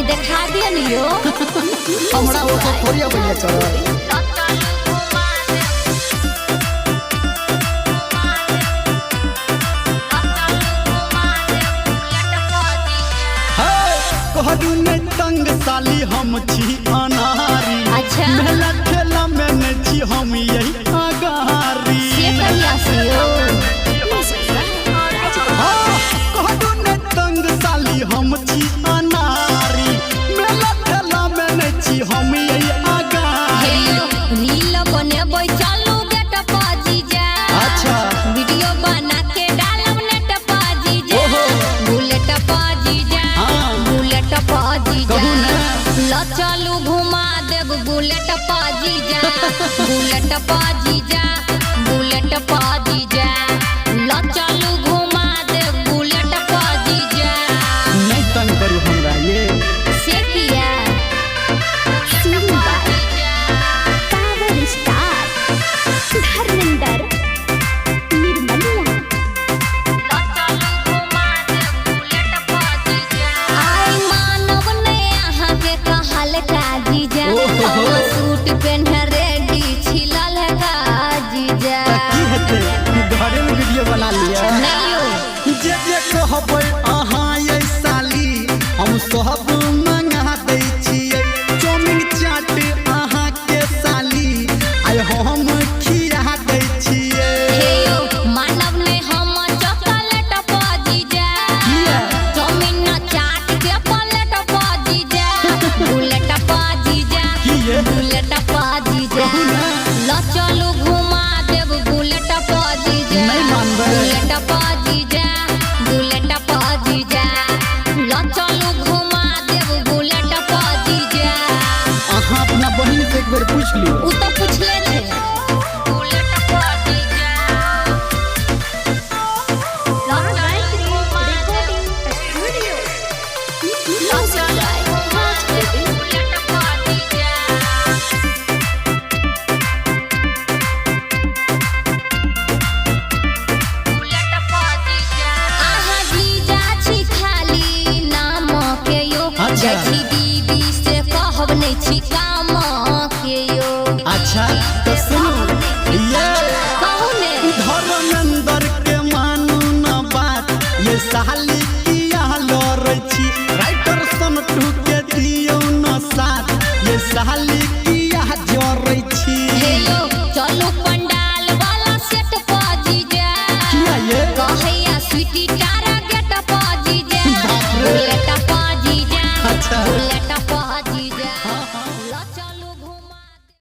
तनी देखा दिया नियो हमरा वो तो थोड़ी भैया चल कहदू ने तंग साली हम छी अनारी। अच्छा मेला खेला में ने छी हम यही अगारी। से कहिया से हो कहदू ने तंग साली हम छी अनारी। मेला खेला में ने छी हम यही अगारी। रील बनेबै चलू गेट पाजी जा। अच्छा वीडियो बना के डालब नेट पाजी जा। बुलेट पाजी जा बुलेट पाजी जा। ल चलू घुमा देब बुलेट पाजी जा। बुलेट पाजी जा बुलेट पाजी जा। ल चलू घुमा देब बुलेट पाजी जा। नहीं तंग करू हमरा ये से किया पावर स्टार धर्मेंद्र निर्मलिया। आई मानव ने यहाँ के कहल काजी जा। सूट पहन रेडी छिलल है काजी जा। की हेते घरे में वीडियो बना लिया। नहीं जे कहबै अहाँ ये साली हम सब मंगा दै छियै। चाउमीन चाट अहाँ के साली आय हम खिया दै छियै। मानव ने हम चॉकलेट पाजी जा। चाउमीन चाट के प्लेट पाजी जा। बुलेट पाजी जा बुलेट पाजी जा। ल चलू घुमा देब बुलेट पाजी जा। बुलेट पाजी जा बुलेट पाजी जा। ल चलू घुमा देब बुलेट पाजी जा। अहाँ अपना बहिन से एक बार पूछ लियो। उ तो पूछले थे बुलेट पाजी जा। दीदी से कहब नहीं छी काम के यो। अच्छा तो सुनो ये धर्मेंद्र के मानू न बात ये साली किया लड़ै छी। राइटर सनटू के दियो न साथ ये साली किया जरै छी। चलो पंडाल वाला सेट पाजी जा। किया ये कहैया स्वीटी टारा गेट पाजी जा। बुलेट पाजी जा अच्छा बुलेट